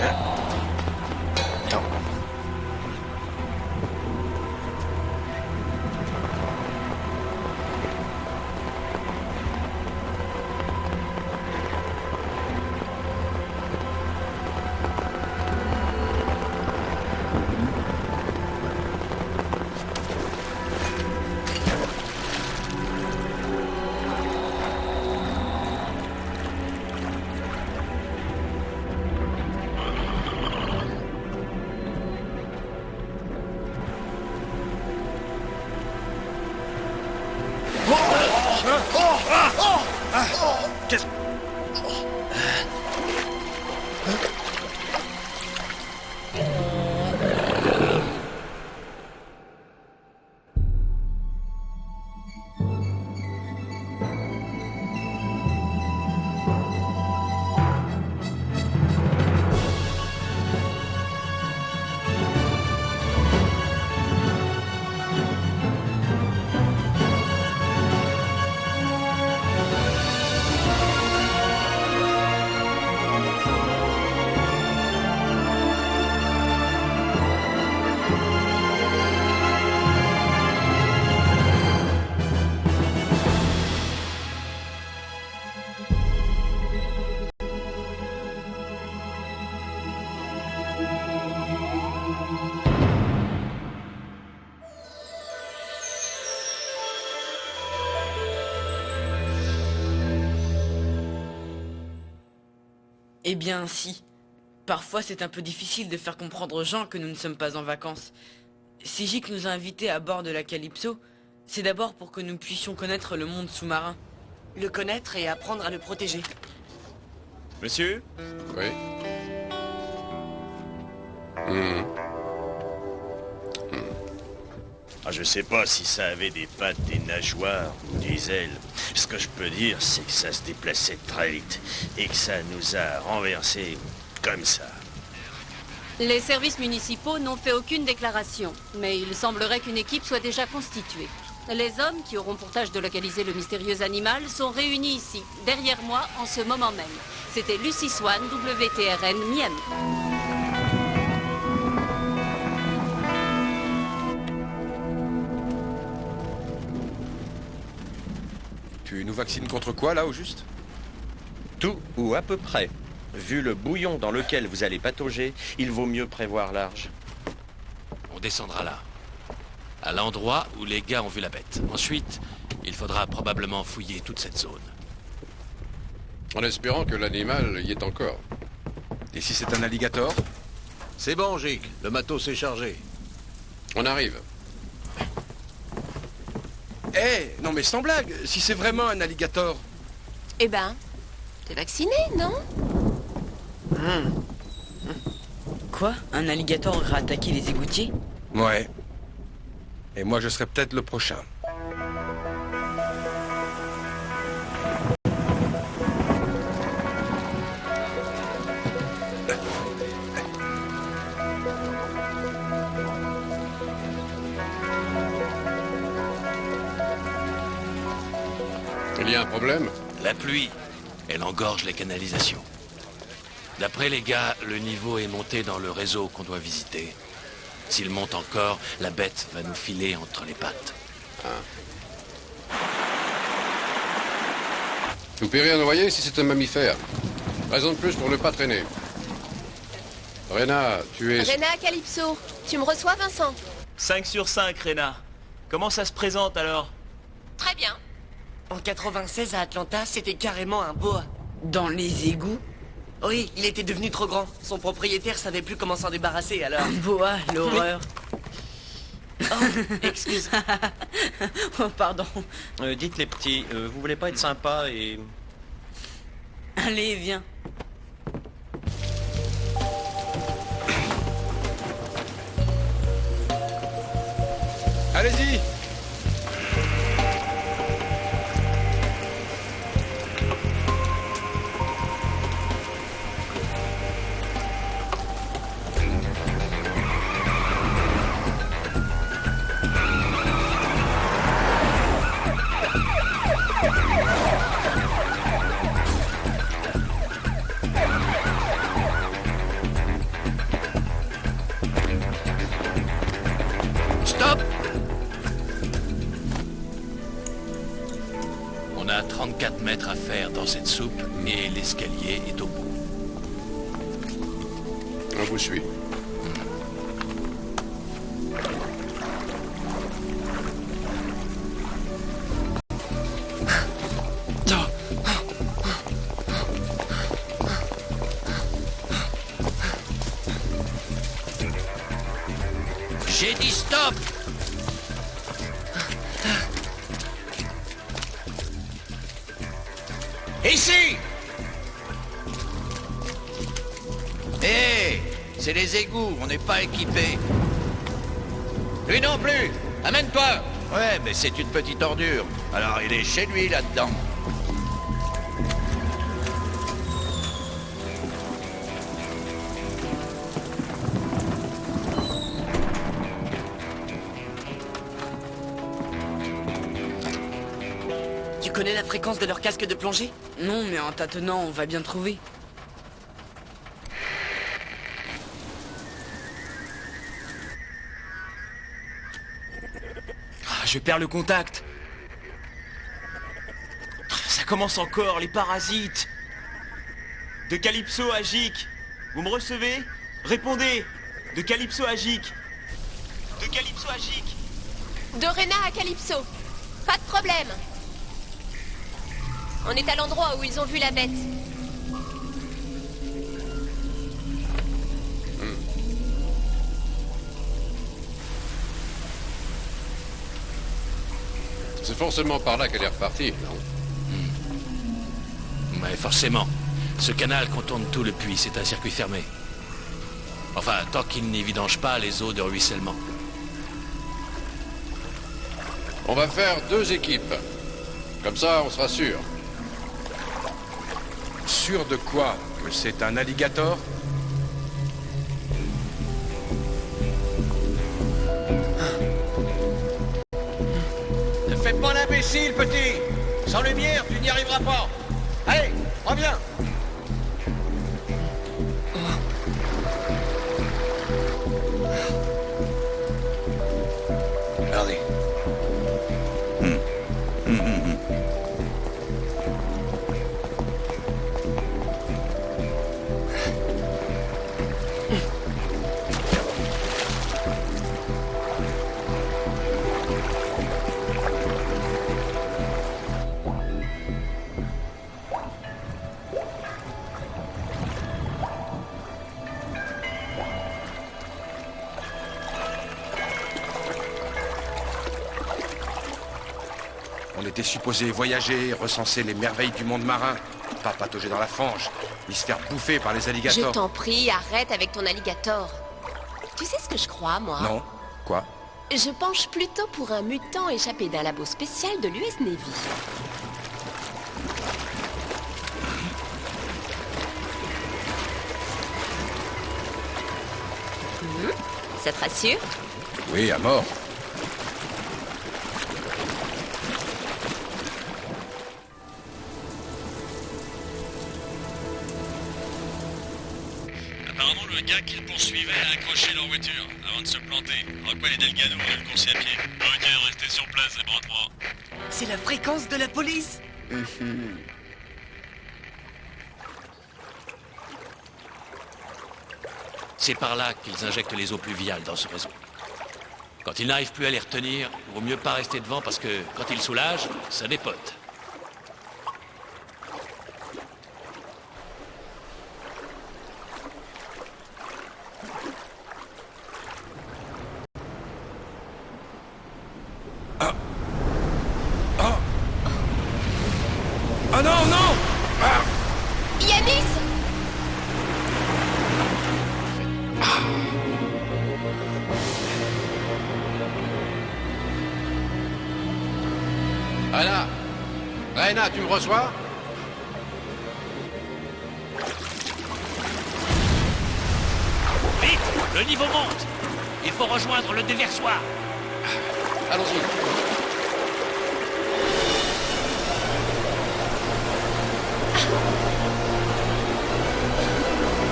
Attends. Qu'est-ce... Eh bien, si. Parfois, c'est un peu difficile de faire comprendre aux gens que nous ne sommes pas en vacances. Si Jik nous a invités à bord de la Calypso, c'est d'abord pour que nous puissions connaître le monde sous-marin. Le connaître et apprendre à le protéger. Monsieur? Oui. Mmh. Ah, je sais pas si ça avait des pattes, des nageoires ou des ailes. Ce que je peux dire, c'est que ça se déplaçait très vite et que ça nous a renversés comme ça. Les services municipaux n'ont fait aucune déclaration, mais il semblerait qu'une équipe soit déjà constituée. Les hommes qui auront pour tâche de localiser le mystérieux animal sont réunis ici, derrière moi, en ce moment même. C'était Lucy Swan, WTRN, Miami. Tu nous vaccines contre quoi, là, au juste? Tout ou à peu près. Vu le bouillon dans lequel vous allez patauger, il vaut mieux prévoir large. On descendra là, à l'endroit où les gars ont vu la bête. Ensuite, il faudra probablement fouiller toute cette zone. En espérant que l'animal y est encore. Et si c'est un alligator? C'est bon, Jik. Le matos est chargé. On arrive. Eh, non mais sans blague, si c'est vraiment un alligator... Eh ben, t'es vacciné, non? Quoi? Un alligator aura attaqué les égoutiers? Ouais. Et moi je serai peut-être le prochain. Il y a un problème? La pluie, elle engorge les canalisations. D'après les gars, le niveau est monté dans le réseau qu'on doit visiter. S'il monte encore, la bête va nous filer entre les pattes. Vous paierez un noyer si c'est un mammifère. Raison de plus pour ne pas traîner. Rena, tu es... Rena Calypso, tu me reçois, Vincent? 5 sur 5, Rena. Comment ça se présente alors? Très bien. En 96, à Atlanta, c'était carrément un boa. Dans les égouts? Oui, il était devenu trop grand. Son propriétaire savait plus comment s'en débarrasser, alors... Un boa, l'horreur. Oh, excuse. Oh, pardon. Dites les petits, vous voulez pas être sympa et... Allez, viens. Allez-y! à faire dans cette soupe et l'escalier est au bout. On vous suit. J'ai dit stop! Ici! Hé! C'est les égouts, on n'est pas équipés. Lui non plus! Amène-toi! Ouais, mais c'est une petite ordure. Alors il est chez lui là-dedans. Tu connais la fréquence de leur casque de plongée? Non, mais en tâtonnant, on va bien trouver. Je perds le contact. Ça commence encore, les parasites. De Calypso à Gic. Vous me recevez? Répondez. De Calypso à Gic. De Calypso à Gic. De Rena à Calypso. Pas de problème. On est à l'endroit où ils ont vu la bête. C'est forcément par là qu'elle est repartie, non? Mais forcément. Ce canal contourne tout le puits, c'est un circuit fermé. Enfin, tant qu'il n'y vidange pas les eaux de ruissellement. On va faire 2 équipes. Comme ça, on sera sûr. Sûr de quoi? Que c'est un alligator? Ne fais pas l'imbécile, petit! Sans lumière, tu n'y arriveras pas! Allez, reviens! Allez. On était supposé voyager, recenser les merveilles du monde marin. Pas patauger dans la fange, ni se faire bouffer par les Je alligators. t'en prie, arrête avec ton alligator. Tu sais ce que je crois, moi? Non. Quoi? Je penche plutôt pour un mutant échappé d'un labo spécial de l'US Navy. Ça te rassure? Oui, à mort. Apparemment, le gars qu'il poursuivait a accroché leur voiture avant de se planter. Rockwell et Delgado ont le coursier à pied. Ok, restez sur place, c'est bras 3. C'est la fréquence de la police. C'est par là qu'ils injectent les eaux pluviales dans ce réseau. Quand ils n'arrivent plus à les retenir, il vaut mieux pas rester devant parce que quand ils soulagent, ça dépote. Oh non, non! Ah! Yanis! Anna! Rena, tu me reçois? Vite! Le niveau monte! Il faut rejoindre le déversoir! Allons-y.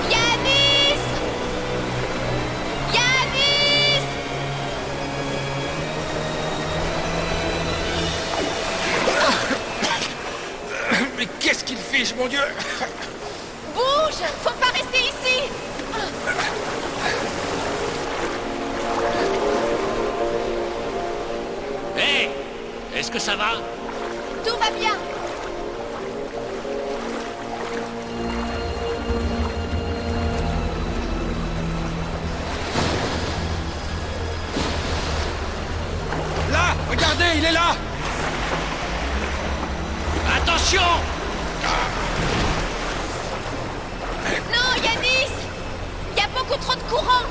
Yanis! Yanis! Mais mon Dieu! Bouge! Faut pas rester ici! Hé! Est-ce que ça va? Tout va bien! Là! Regardez, il est là! Attention! Non, Yanis! Il y a beaucoup trop de courant!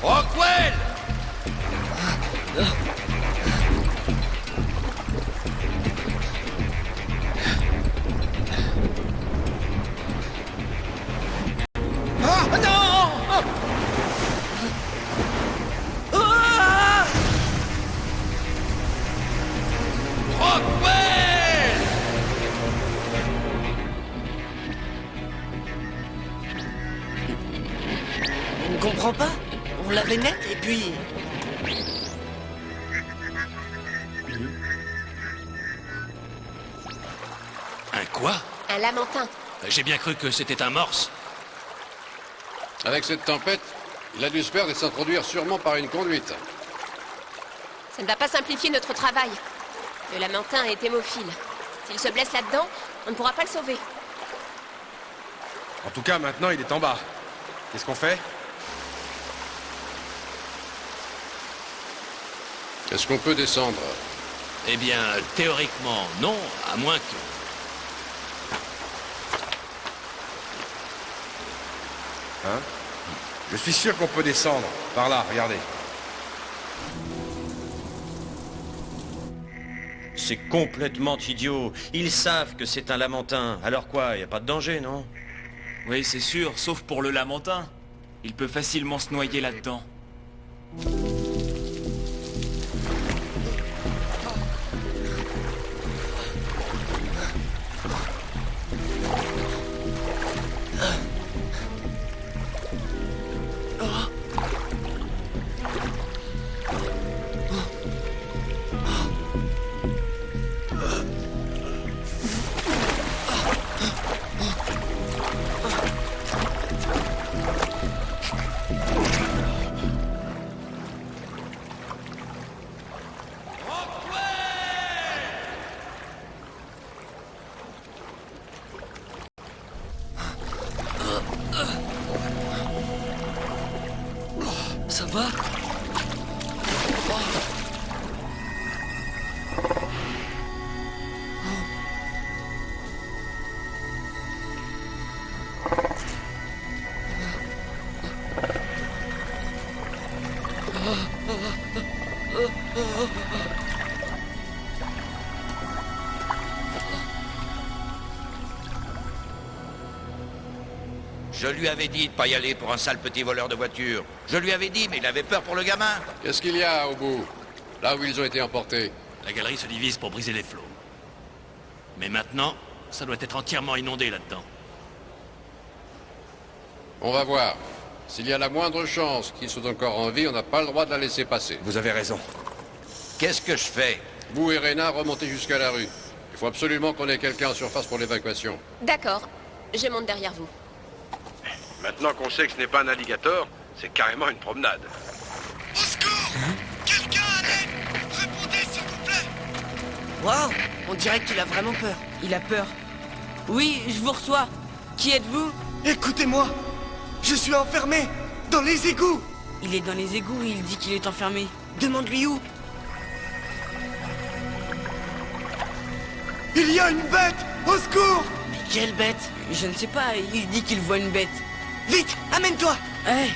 Rockwell! Ah non! Ah! Rockwell! On ne comprend pas. On l'avait net et puis... Un quoi? Un lamentin. J'ai bien cru que c'était un morse. Avec cette tempête, il a dû se perdre et s'introduire sûrement par une conduite. Ça ne va pas simplifier notre travail. Le lamentin est hémophile. S'il se blesse là-dedans, on ne pourra pas le sauver. En tout cas, maintenant, il est en bas. Qu'est-ce qu'on fait? Est-ce qu'on peut descendre? Eh bien, théoriquement, non, à moins que... Hein? Je suis sûr qu'on peut descendre. Par là, regardez. C'est complètement idiot. Ils savent que c'est un lamentin. Alors quoi, y a pas de danger, non? Oui, c'est sûr, sauf pour le lamentin. Il peut facilement se noyer là-dedans. Ça va? Je lui avais dit de pas y aller pour un sale petit voleur de voiture. Je lui avais dit, mais il avait peur pour le gamin. Qu'est-ce qu'il y a au bout? Là où ils ont été emportés? La galerie se divise pour briser les flots. Mais maintenant, ça doit être entièrement inondé là-dedans. On va voir. S'il y a la moindre chance qu'ils soient encore en vie, on n'a pas le droit de la laisser passer. Vous avez raison. Qu'est-ce que je fais? Vous et Rena, remontez jusqu'à la rue. Il faut absolument qu'on ait quelqu'un en surface pour l'évacuation. D'accord. Je monte derrière vous. Maintenant qu'on sait que ce n'est pas un alligator, c'est carrément une promenade. Au secours! Quelqu'un à l'aide! Répondez, s'il vous plaît! Waouh! On dirait qu'il a vraiment peur. Il a peur. Oui, je vous reçois. Qui êtes-vous? Écoutez-moi! Je suis enfermé! Dans les égouts! Il est dans les égouts et il dit qu'il est enfermé. Demande-lui où. Il y a une bête! Au secours! Mais quelle bête! Je ne sais pas, il dit qu'il voit une bête. Vite! Amène-toi! Hé!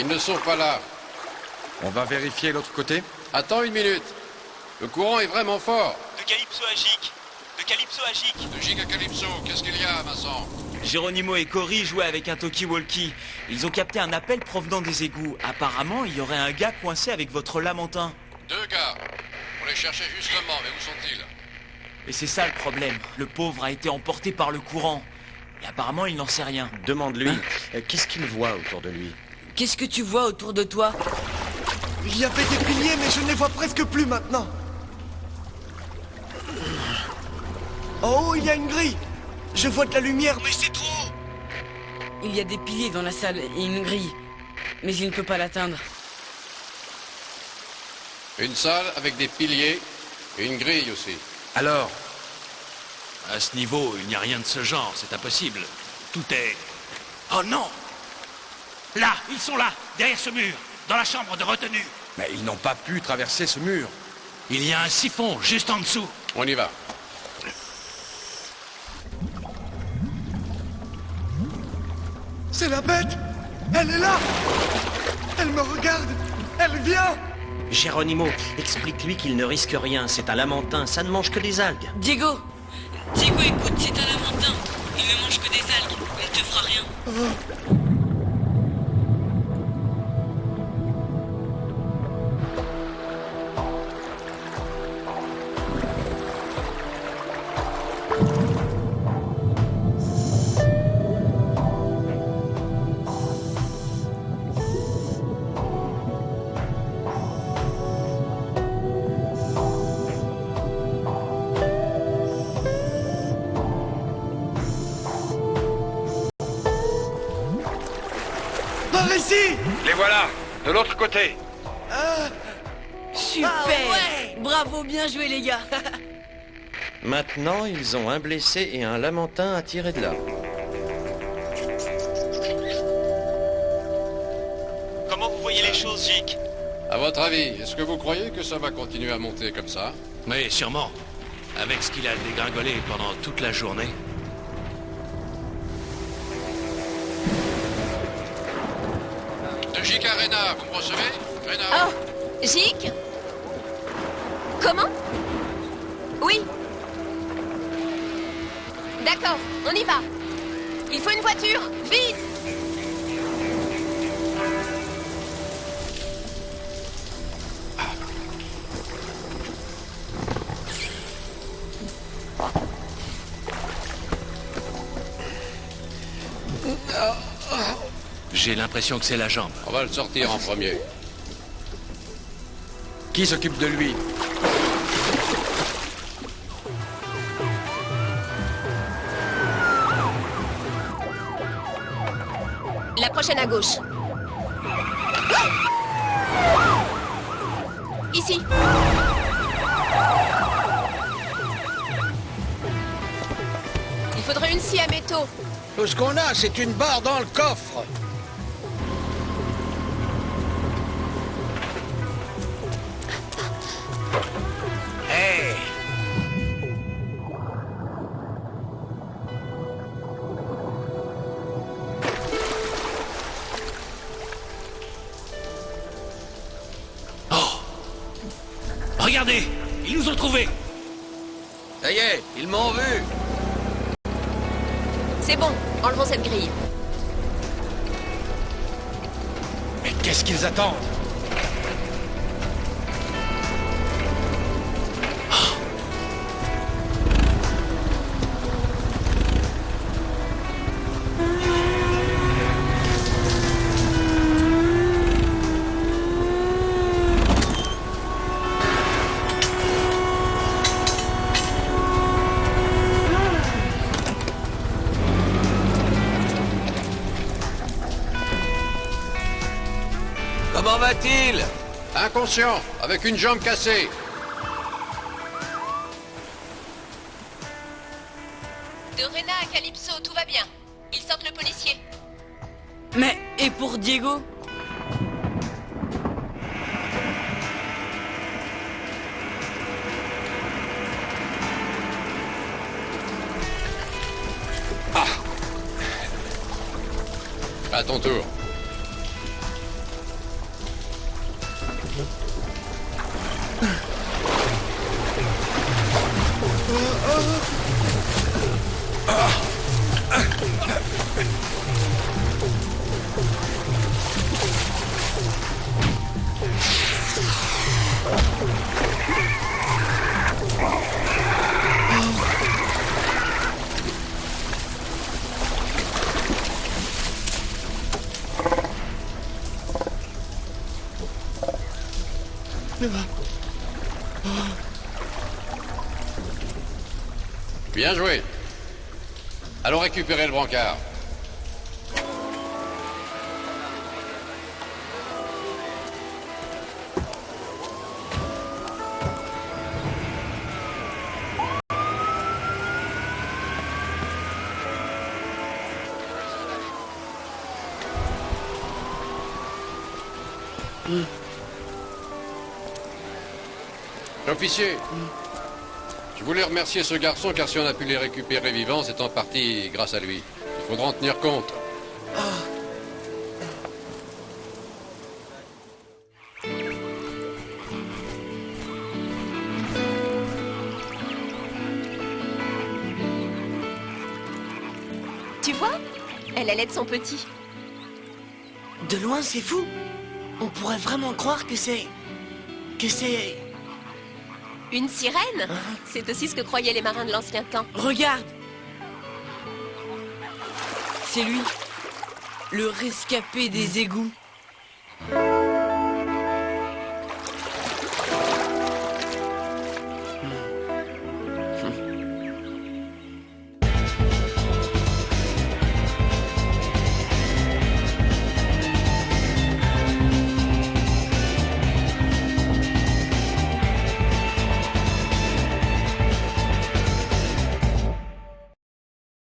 Ils ne sont pas là. On va vérifier l'autre côté. Attends une minute. Le courant est vraiment fort. De Calypso à Gic. De Calypso à Gic. De Gic à Calypso, qu'est-ce qu'il y a, Vincent? Geronimo et Cory jouaient avec un talkie-walkie. Ils ont capté un appel provenant des égouts. Apparemment, il y aurait un gars coincé avec votre lamentin. 2 gars. On les cherchait justement, mais où sont-ils? Et c'est ça le problème. Le pauvre a été emporté par le courant. Et apparemment, il n'en sait rien. Demande-lui, qu'est-ce qu'il voit autour de lui? Qu'est-ce que tu vois autour de toi? Il y avait des piliers, mais je ne les vois presque plus maintenant. En haut, il y a une grille. Je vois de la lumière, mais c'est trop. Il y a des piliers dans la salle et une grille. Mais il ne peut pas l'atteindre. Une salle avec des piliers et une grille aussi. Alors? À ce niveau, il n'y a rien de ce genre, c'est impossible. Tout est... Oh non! Là, ils sont là, derrière ce mur, dans la chambre de retenue. Mais ils n'ont pas pu traverser ce mur. Il y a un siphon juste en dessous. On y va. C'est la bête. Elle est là. Elle me regarde. Elle vient. Geronimo, explique-lui qu'il ne risque rien. C'est un lamentin, ça ne mange que des algues. Diego, écoute, c'est un lamentin. Il ne mange que des algues. Il ne te fera rien. Par ici. Les voilà, de l'autre côté. Super. Bravo, bien joué les gars. Maintenant, ils ont un blessé et un lamentin à tirer de là. Comment vous voyez les choses, Gic? À votre avis, est-ce que vous croyez que ça va continuer à monter comme ça? Oui, sûrement. Avec ce qu'il a dégringolé pendant toute la journée. De Gic à Rena, vous me recevez? Rena? Oh, Gic? Comment? Oui. D'accord, on y va. Il faut une voiture, vite! J'ai l'impression que c'est la jambe. On va le sortir en premier. Qui s'occupe de lui? La prochaine à gauche. Ici. Il faudrait une scie à métaux. Tout ce qu'on a, c'est une barre dans le coffre. Hé! Regardez, ils nous ont trouvés. Ça y est, ils m'ont vu. C'est bon, enlevons cette grille. Mais qu'est-ce qu'ils attendent? Comment va-t-il? Inconscient, avec une jambe cassée. De Rena à Calypso, tout va bien. Ils sortent le policier. Mais, et pour Diego? À ton tour. Bien joué. Allons récupérer le brancard. Officier, je voulais remercier ce garçon car si on a pu les récupérer vivants, c'est en partie grâce à lui. Il faudra en tenir compte. Tu vois? Elle allait de son petit. De loin, c'est fou. On pourrait vraiment croire que c'est... Une sirène? C'est aussi ce que croyaient les marins de l'ancien temps. Regarde! C'est lui, le rescapé des égouts.